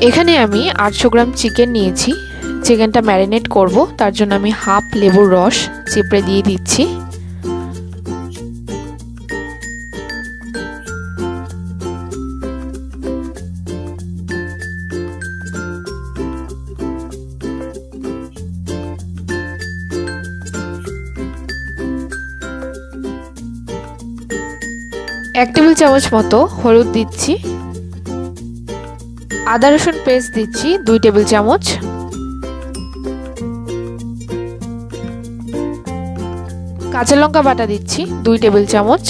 এখানে আমি 800 gram chicken নিয়েছি। চিকেনটা ম্যারিনেট করব, তার জন্য আমি হাফ লেবুর রস চিপড়ে দিয়ে দিচ্ছি। এক টেবিল চামচ মতো হলুদ দিচ্ছি। আদা রসুন পেস্ট দিচ্ছি 2 টেবিল চামচ। কাঁচা লঙ্কা বাটা দিচ্ছি 2 টেবিল চামচ।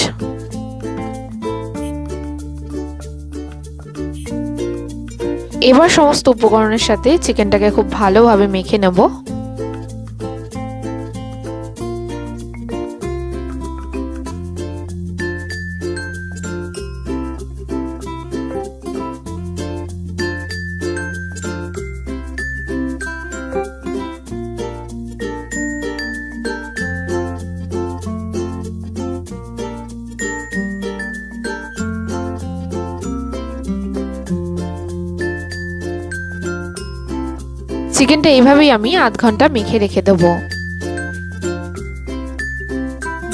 এবার সমস্ত উপকরণের সাথে চিকেনটাকে খুব ভালোভাবে মেখে নেব। চিকেনটা এইভাবেই আমি আধ ঘন্টা মেখে রেখে দেবো।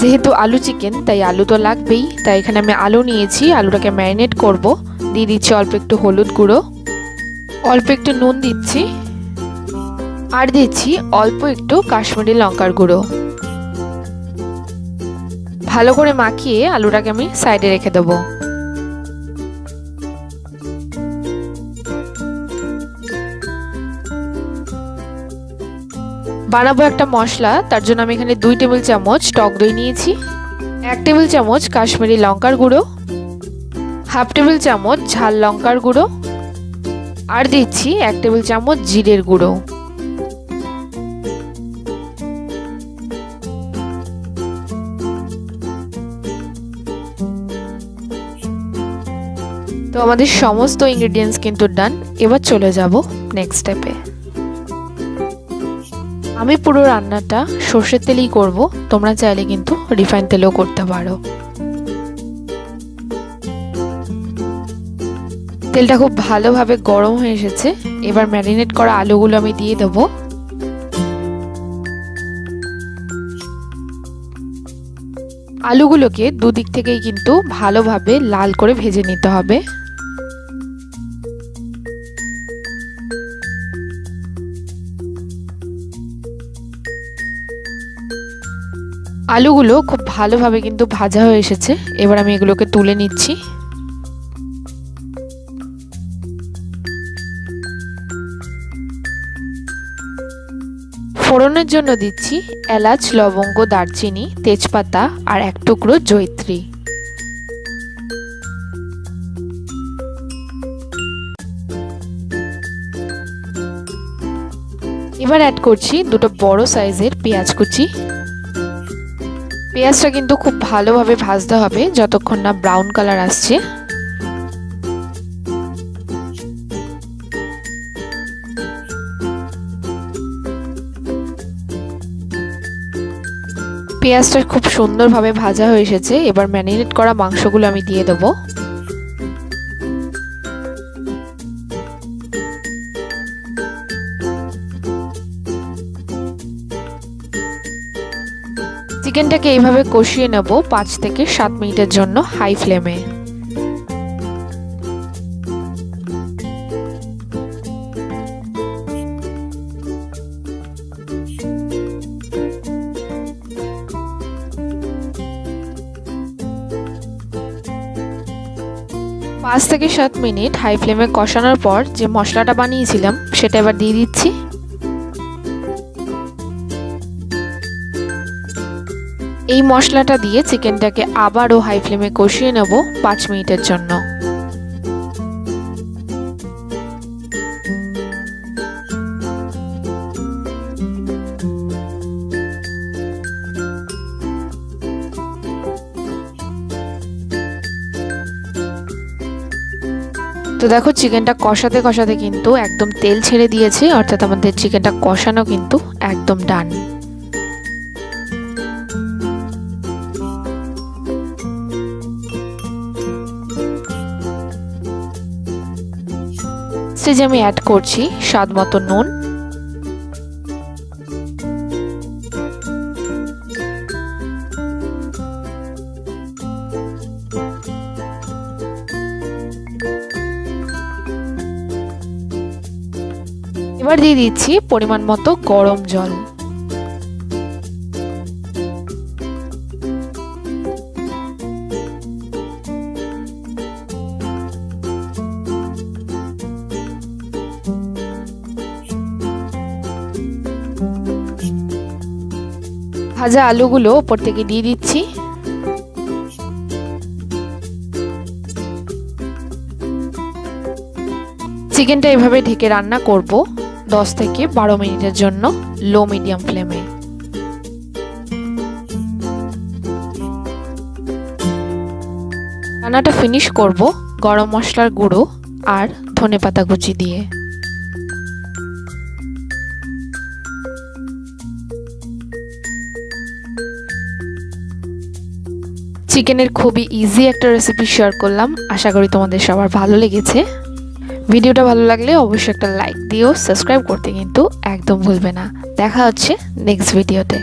যেহেতু আলু চিকেন তাই আলু তো লাগবেই, তাই এখানে আমি আলু নিয়েছি। আলুটাকে ম্যারিনেট করব। দিয়ে দিচ্ছি অল্প একটু হলুদ গুঁড়ো, অল্প একটু নুন দিচ্ছি, আর দিচ্ছি অল্প একটু কাশ্মীরি লঙ্কার গুঁড়ো। ভালো করে মাখিয়ে আলুটাকে আমি সাইডে রেখে দেবো। বানাবো একটা মশলা, তার জন্য আমি এখানে 2 টেবিল চামচ টক দই নিয়েছি, 1 টেবিল চামচ কাশ্মীরি লঙ্কার গুঁড়ো, হাফ টেবিল চামচ ঝাল লঙ্কার গুঁড়ো, আর দিচ্ছি 1 টেবিল চামচ জিরের গুঁড়ো। তো আমাদের সমস্ত ইনগ্রেডিয়েন্টস কিন্তু ডান। এবার চলে যাব নেক্সট স্টেপে। আমি পুরো রান্নাটা সর্ষের তেলেই করব, তোমরা চাইলে কিন্তু রিফাইন তেলেও করতে পারো। তেলটা খুব ভালোভাবে গরম হয়ে এসেছে। এবার ম্যারিনেট করা আলুগুলো আমি দিয়ে দেব। আলুগুলোকে দুদিক থেকেই কিন্তু ভালোভাবে লাল করে ভেজে নিতে হবে। আলুগুলো খুব ভালোভাবে কিন্তু ভাজা হয়ে এসেছে। এবার আমি এগুলোকে তুলে নিচ্ছি। ফোড়নের জন্য দিচ্ছি এলাচ, লবঙ্গ, দারচিনি, তেজপাতা আর 1 টুকরো জয়িত্রী। এবার অ্যাড করছি 2টো বড় সাইজের পেঁয়াজ কুচি। পেঁয়াজটা কিন্তু খুব ভালোভাবে ভাজতে হবে যতক্ষণ না ব্রাউন কালার আসছে। পেঁয়াজটা খুব সুন্দরভাবে ভাজা হয়ে এসেছে। এবার ম্যারিনেট করা মাংসগুলো আমি দিয়ে দেবো। চিকেনটাকে এইভাবে কষিয়ে নেব 5 থেকে 7 মিনিটের জন্য হাই ফ্লেমে। পাঁচ থেকে 7 মিনিট হাই ফ্লেমে কষানোর পর যে মশলাটা বানিয়েছিলাম সেটা এবার দিয়ে দিচ্ছি। এই মশলাটা দিয়ে চিকেনটাকে আবারও হাই ফ্লেমে কষিয়ে নেব 5 মিনিটের জন্য। তো দেখো চিকেনটা কষাতে কষাতে কিন্তু একদম তেল ছেড়ে দিয়েছে, অর্থাৎ আমাদের চিকেনটা কষানো কিন্তু একদম ডান। স্টেজে আমি অ্যাড করছি স্বাদ মতো নুন, এবার দিয়ে দিচ্ছি পরিমাণ মতো গরম জল। ভাজা আলুগুলো উপর থেকে দিয়ে দিচ্ছি। চিকেনটা এভাবে ঢেকে রান্না করব 10 থেকে 12 মিনিটের জন্য লো মিডিয়াম ফ্লেমে। রান্নাটা ফিনিশ করব গরম মশলার গুঁড়ো আর ধনেপাতা কুচি দিয়ে। চিকেনের খুবই ইজি একটা রেসিপি শেয়ার করলাম, আশা করি তোমাদের সবার ভালো লেগেছে। ভিডিওটা ভালো লাগলে অবশ্যই একটা লাইক দিও, সাবস্ক্রাইব করতে কিন্তু একদম ভুলবে না। দেখা হচ্ছে নেক্সট ভিডিওতে।